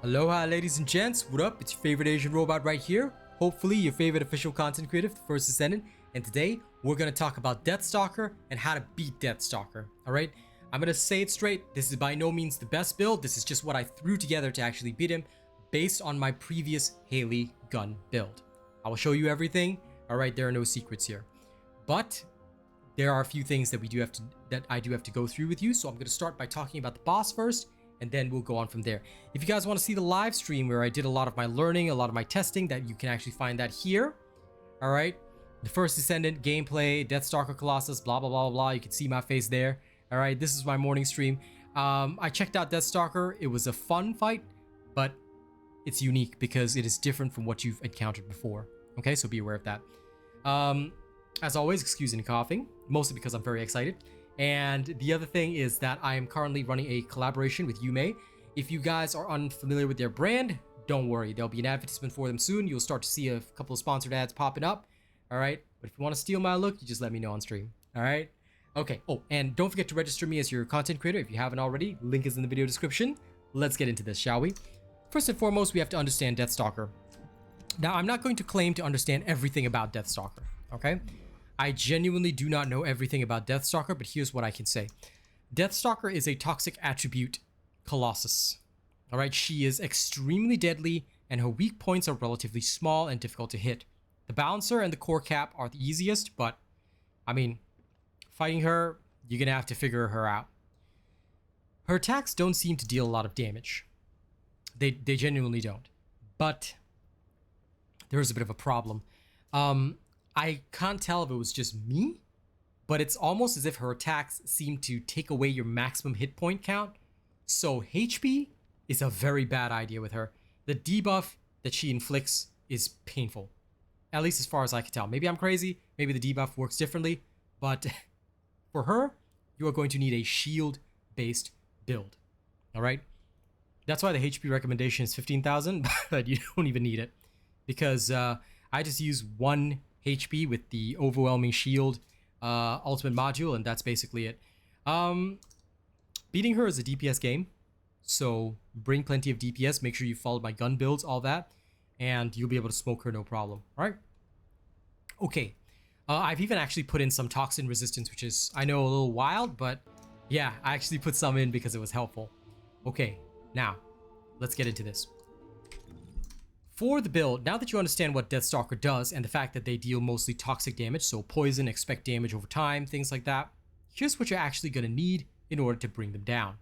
Aloha ladies and gents, what up? It's your favorite Asian robot right here. Hopefully your favorite official content creator, the First Descendant. And today we're going to talk about Death Stalker and how to beat Death Stalker. Alright, I'm going to say it straight. This is by no means the best build. This is just what I threw together to actually beat him based on my previous Hailey gun build. I will show you everything. Alright, there are no secrets here. But there are a few things that I do have to go through with you. So I'm going to start by talking about the boss first, and then we'll go on from there. If you guys want to see the live stream where I did a lot of my learning, a lot of my testing, that you can actually find that here. All right, the First Descendant gameplay, Death Stalker, Colossus, blah blah blah blah. You can see my face there. All right, this is my morning stream. I checked out Death Stalker. It was a fun fight, but it's unique because it is different from what you've encountered before. Okay, so be aware of that. As always, excuse any coughing, mostly because I'm very excited. And the other thing is that I am currently running a collaboration with Yume. If you guys are unfamiliar with their brand, don't worry. There'll be an advertisement for them soon. You'll start to see a couple of sponsored ads popping up. All right. But if you want to steal my look, you just let me know on stream. All right. Okay. Oh, and don't forget to register me as your content creator if you haven't already. Link is in the video description. Let's get into this, shall we? First and foremost, we have to understand Death Stalker. Now, I'm not going to claim to understand everything about Death Stalker. Okay. I genuinely do not know everything about Death Stalker, but here's what I can say. Death Stalker is a toxic attribute Colossus. All right, she is extremely deadly, and her weak points are relatively small and difficult to hit. The Balancer and the Core Cap are the easiest, but, I mean, fighting her, you're going to have to figure her out. Her attacks don't seem to deal a lot of damage. They genuinely don't. But there's a bit of a problem. I can't tell if it was just me, but it's almost as if her attacks seem to take away your maximum hit point count. So HP is a very bad idea with her. The debuff that she inflicts is painful, at least as far as I can tell. Maybe I'm crazy. Maybe the debuff works differently, but for her, you are going to need a shield-based build. All right. That's why the HP recommendation is 15,000, but you don't even need it because I just use 1 HP with the overwhelming shield ultimate module, and that's basically it. Beating her is a DPS game, so bring plenty of DPS. Make sure you follow my gun builds, all that, and you'll be able to smoke her no problem. All right. Okay. I've even actually put in some toxin resistance, which is, I know, a little wild, but yeah, I actually put some in because it was helpful. Okay, now let's get into this. For the build, now that you understand what Death Stalker does and the fact that they deal mostly toxic damage, so poison, expect damage over time, things like that, here's what you're actually going to need in order to bring them down.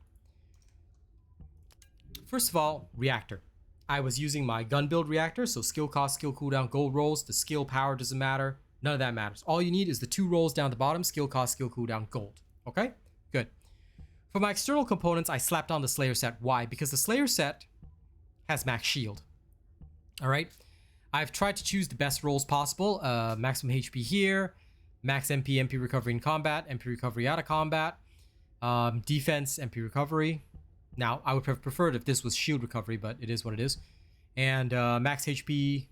First of all, Reactor. I was using my gun build Reactor, so skill cost, skill cooldown, gold rolls. The skill power doesn't matter. None of that matters. All you need is the 2 rolls down the bottom, skill cost, skill cooldown, gold. Okay? Good. For my external components, I slapped on the Slayer set. Why? Because the Slayer set has max shield. All right, I've tried to choose the best rolls possible. Maximum HP here, max MP recovery in combat, MP recovery out of combat, defense, MP recovery. Now, I would have preferred if this was shield recovery, but it is what it is. And max HP,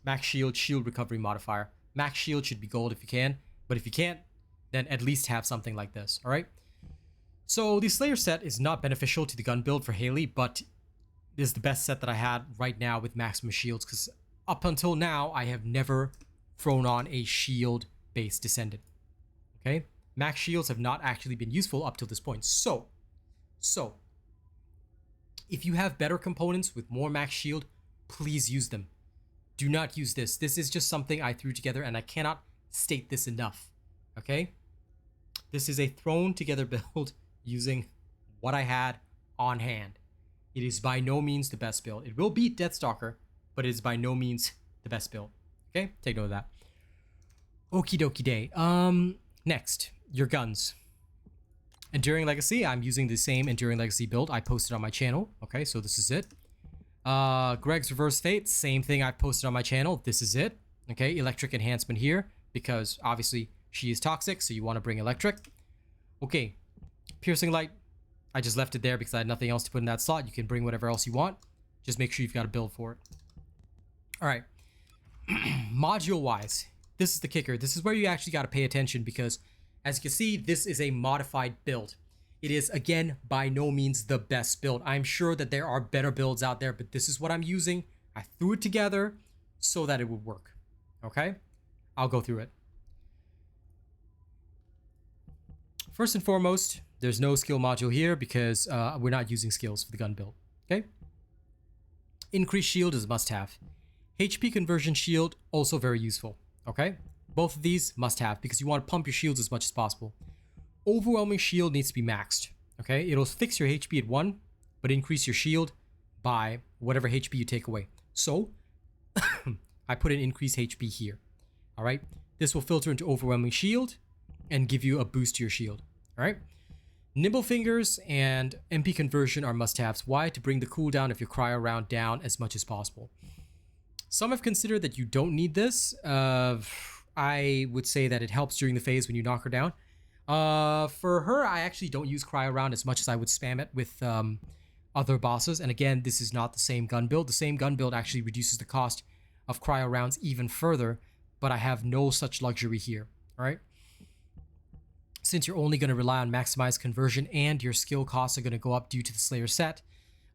max shield, shield recovery modifier. Max shield should be gold if you can, but if you can't, then at least have something like this, all right? So the Slayer set is not beneficial to the gun build for Hailey, but this is the best set that I had right now with maximum shields, because up until now, I have never thrown on a shield-based Descendant. Okay? Max shields have not actually been useful up till this point. So, if you have better components with more max shield, please use them. Do not use this. This is just something I threw together, and I cannot state this enough. Okay? This is a thrown-together build using what I had on hand. It is by no means the best build. It will beat Death Stalker, but it is by no means the best build. Okay? Take note of that. Okie dokie day. Next, your guns. Enduring Legacy. I'm using the same Enduring Legacy build I posted on my channel. Okay, so this is it. Greg's Reverse Fate. Same thing I posted on my channel. This is it. Okay, Electric Enhancement here, because obviously she is toxic, so you want to bring Electric. Okay, Piercing Light. I just left it there because I had nothing else to put in that slot. You can bring whatever else you want. Just make sure you've got a build for it. All right. Module-wise, this is the kicker. This is where you actually got to pay attention because, as you can see, this is a modified build. It is, again, by no means the best build. I'm sure that there are better builds out there, but this is what I'm using. I threw it together so that it would work. Okay? I'll go through it. First and foremost, there's no skill module here because we're not using skills for the gun build. Okay? Increased shield is a must-have. HP conversion shield, also very useful. Okay? Both of these must-have because you want to pump your shields as much as possible. Overwhelming shield needs to be maxed. Okay? It'll fix your HP at 1, but increase your shield by whatever HP you take away. So, I put an increased HP here. Alright? This will filter into overwhelming shield and give you a boost to your shield. Alright? Nimble fingers and MP conversion are must-haves. Why? To bring the cooldown of your cryo round down as much as possible. Some have considered that you don't need this. I would say that it helps during the phase when you knock her down. For her, I actually don't use cryo round as much as I would spam it with other bosses. And again, this is not the same gun build. The same gun build actually reduces the cost of cryo rounds even further, but I have no such luxury here. All right? Since you're only going to rely on maximized conversion and your skill costs are going to go up due to the Slayer set,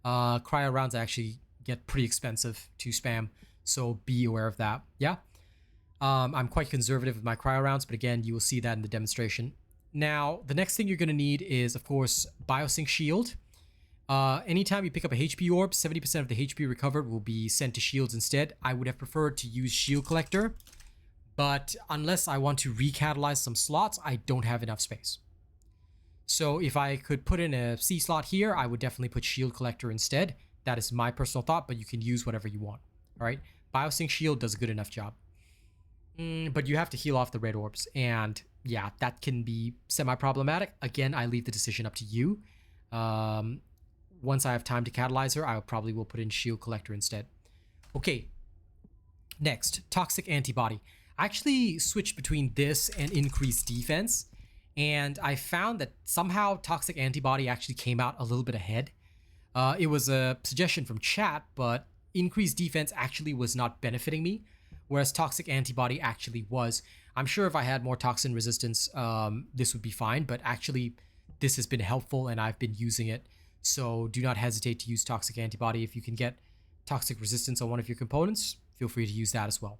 cryo rounds actually get pretty expensive to spam, so be aware of that. Yeah, I'm quite conservative with my cryo rounds, but again, you will see that in the demonstration. Now, the next thing you're going to need is, of course, Biosync Shield. Anytime you pick up a HP orb, 70% of the HP recovered will be sent to shields instead. I would have preferred to use Shield Collector, but unless I want to recatalyze some slots, I don't have enough space. So if I could put in a C slot here, I would definitely put Shield Collector instead. That is my personal thought, but you can use whatever you want. All right, Biosync Shield does a good enough job. But you have to heal off the red orbs, and yeah, that can be semi-problematic. Again, I leave the decision up to you. Once I have time to catalyze her, I probably will put in Shield Collector instead. Okay, next, Toxic Antibody. I actually switched between this and Increased Defense, and I found that somehow Toxic Antibody actually came out a little bit ahead. It was a suggestion from chat, but Increased Defense actually was not benefiting me, whereas Toxic Antibody actually was. I'm sure if I had more toxin resistance, this would be fine, but actually this has been helpful and I've been using it. So do not hesitate to use Toxic Antibody. If you can get toxic resistance on one of your components, feel free to use that as well.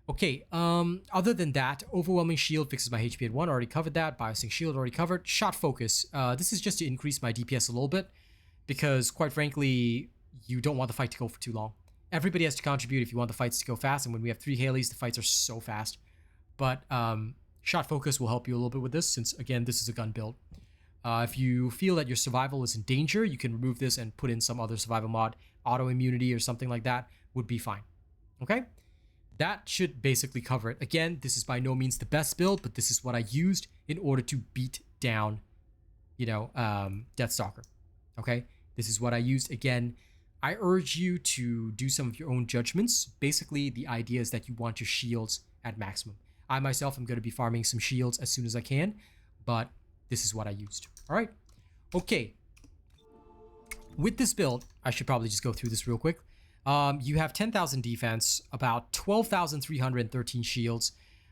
Okay, other than that, Overwhelming Shield fixes my HP at 1, already covered that. Biosync Shield already covered. Shot Focus, this is just to increase my DPS a little bit, because quite frankly, you don't want the fight to go for too long. Everybody has to contribute if you want the fights to go fast, and when we have 3 Haileys, the fights are so fast. But Shot Focus will help you a little bit with this, since again, this is a gun build. If you feel that your survival is in danger, you can remove this and put in some other survival mod. Auto immunity or something like that would be fine. Okay? That should basically cover it. Again, this is by no means the best build, but this is what I used in order to beat down, you know, Death Stalker. Okay? This is what I used. Again, I urge you to do some of your own judgments. Basically, the idea is that you want your shields at maximum. I myself am going to be farming some shields as soon as I can, but this is what I used. All right. Okay. With this build, I should probably just go through this real quick. You have 10,000 defense, about 12,313 shields.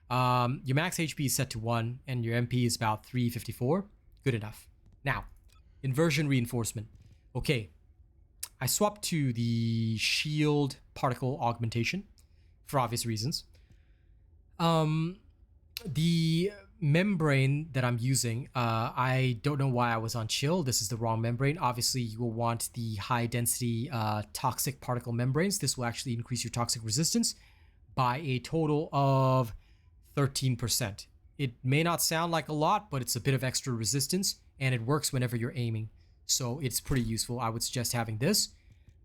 Your max HP is set to 1, and your MP is about 354. Good enough. Now, Inversion Reinforcement. Okay. I swapped to the shield particle augmentation for obvious reasons. The membrane that I'm using, I don't know why I was on chill. This is the wrong membrane. Obviously, you will want the high density toxic particle membranes. This will actually increase your toxic resistance by a total of 13%. It may not sound like a lot, but it's a bit of extra resistance, and it works whenever you're aiming. So it's pretty useful. I would suggest having this.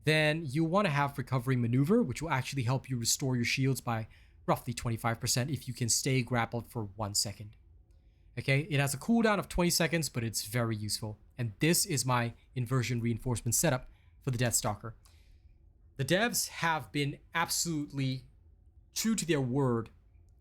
Then you want to have Recovery Maneuver, which will actually help you restore your shields by roughly 25% if you can stay grappled for 1 second. Okay, it has a cooldown of 20 seconds, but it's very useful. And this is my Inversion Reinforcement setup for the Death Stalker. The devs have been absolutely true to their word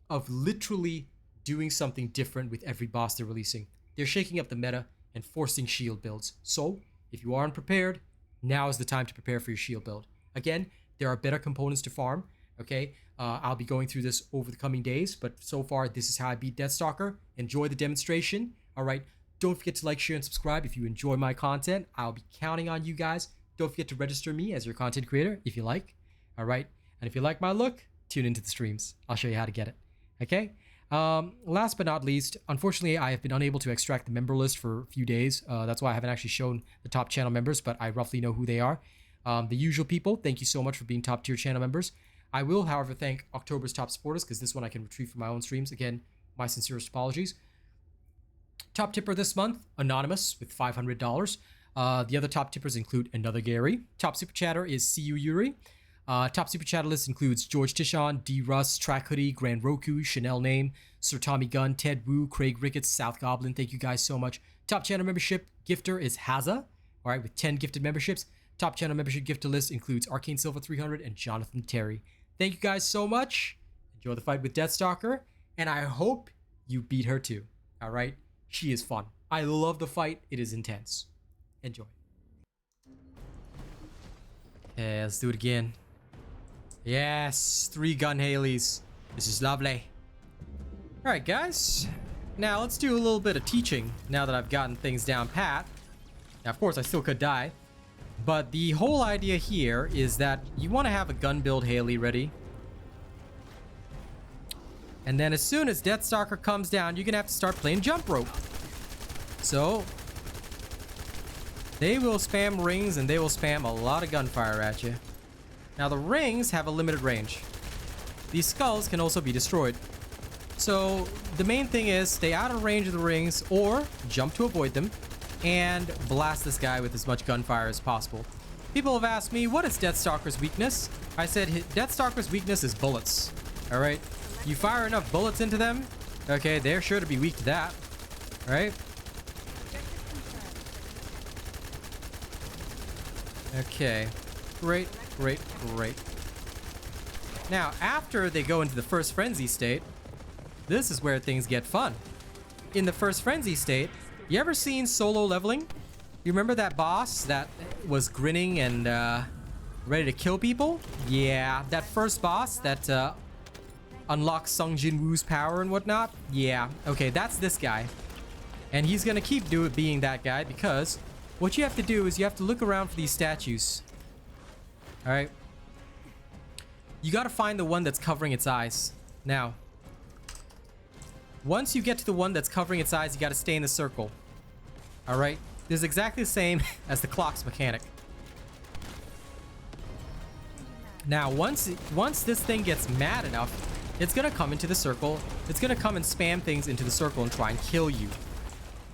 of literally doing something different with every boss they're releasing. They're shaking up the meta and forcing shield builds. So, if you are unprepared, now is the time to prepare for your shield build. Again, there are better components to farm, okay? I'll be going through this over the coming days, but so far, this is how I beat Death Stalker. Enjoy the demonstration. All right, Don't forget to like, share, and subscribe if you enjoy my content. I'll be counting on you guys. Don't forget to register me as your content creator if you like. All right. And if you like my look, tune into the streams. I'll show you how to get it. Okay. Last but not least, unfortunately, I have been unable to extract the member list for a few days. That's why I haven't actually shown the top channel members, but I roughly know who they are. The usual people, thank you so much for being top tier channel members. I will, however, thank October's top supporters because this one I can retrieve from my own streams. Again, my sincerest apologies. Top tipper this month, Anonymous with $500. The other top tippers include Another Gary. Top super chatter is CU Yuri. Top super chatter list includes George Tishon, D. Russ, Track Hoodie, Grand Roku, Chanel Name, Sir Tommy Gunn, Ted Wu, Craig Ricketts, South Goblin. Thank you guys so much. Top channel membership gifter is Haza, all right, with 10 gifted memberships. Top channel membership gifter list includes Arcane Silver 300 and Jonathan Terry. Thank you guys so much. Enjoy the fight with Death Stalker, and I hope you beat her too. All right, she is fun. I love the fight. It is intense. Enjoy. Okay, let's do it again. Yes, 3 gun Haileys. This is lovely. All right, guys. Now let's do a little bit of teaching now that I've gotten things down pat. Now, of course, I still could die. But the whole idea here is that you want to have a gun build Hailey ready. And then as soon as Death Stalker comes down, you're going to have to start playing jump rope. So they will spam rings and they will spam a lot of gunfire at you. Now the rings have a limited range. These skulls can also be destroyed. So the main thing is stay out of range of the rings or jump to avoid them and blast this guy with as much gunfire as possible. People have asked me, what is Death Stalker's weakness? I said Death Stalker's weakness is bullets. All right, you fire enough bullets into them, okay, they're sure to be weak to that. All right. Okay, great. Now, after they go into the first frenzy state, this is where things get fun. In the first frenzy state, you ever seen solo leveling? You remember that boss that was grinning and ready to kill people? Yeah, that first boss that unlocks Sung Jin Woo's power and whatnot? Yeah, okay, that's this guy. And he's gonna keep being that guy because what you have to do is you have to look around for these statues. All right. You got to find the one that's covering its eyes. Now, once you get to the one that's covering its eyes, you got to stay in the circle. All right. This is exactly the same as the clock's mechanic. Now, once this thing gets mad enough, it's going to come into the circle. It's going to come and spam things into the circle and try and kill you.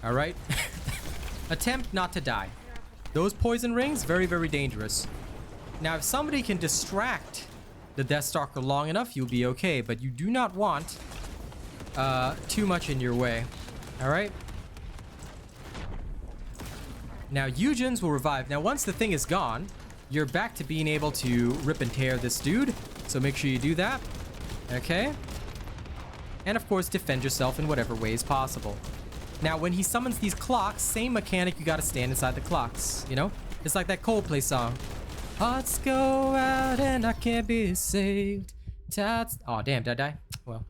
All right. Attempt not to die. Those poison rings, very, very dangerous. Now, if somebody can distract the Death Stalker long enough, you'll be okay. But you do not want too much in your way. All right? Now, Eugens will revive. Now, once the thing is gone, you're back to being able to rip and tear this dude. So make sure you do that. Okay? And, of course, defend yourself in whatever ways possible. Now, when he summons these clocks, same mechanic, you got to stand inside the clocks. You know? It's like that Coldplay song. Hearts go out and I can't be saved. Tides. Oh, damn, did I die? Well.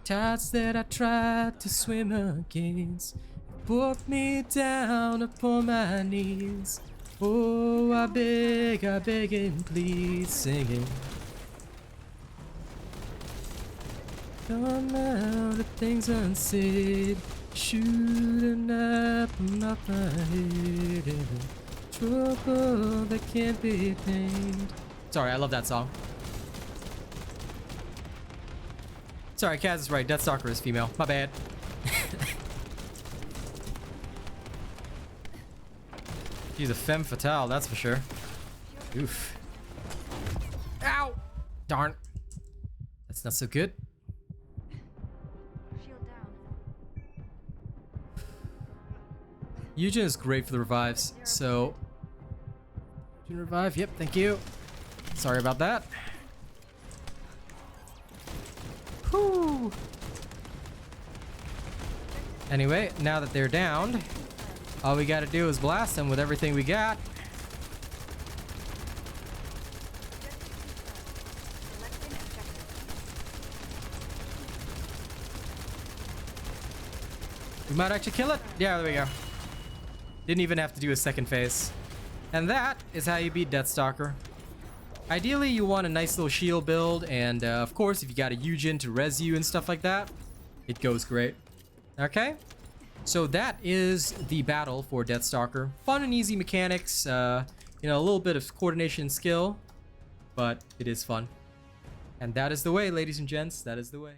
Tides that I tried to swim against put me down upon my knees. Oh, I beg and please, singing. Come out of things unsaid. Shooting up my head. Trouble that can't be tamed. Sorry, I love that song. Sorry, Kaz is right. Death Stalker is female. My bad. She's a femme fatale, that's for sure. Oof. Ow! Darn. That's not so good. Eugen is great for the revives, so... Eugen revive, yep, thank you. Sorry about that. Whew. Anyway, now that they're downed, all we gotta do is blast them with everything we got. We might actually kill it. Yeah, there we go. Didn't even have to do a second phase. And that is how you beat Death Stalker. Ideally, you want a nice little shield build, and of course, if you got a Eugen to res you and stuff like that, it goes great. Okay, so that is the battle for Death Stalker. Fun and easy mechanics, you know, a little bit of coordination and skill, but it is fun. And that is the way, ladies and gents, that is the way.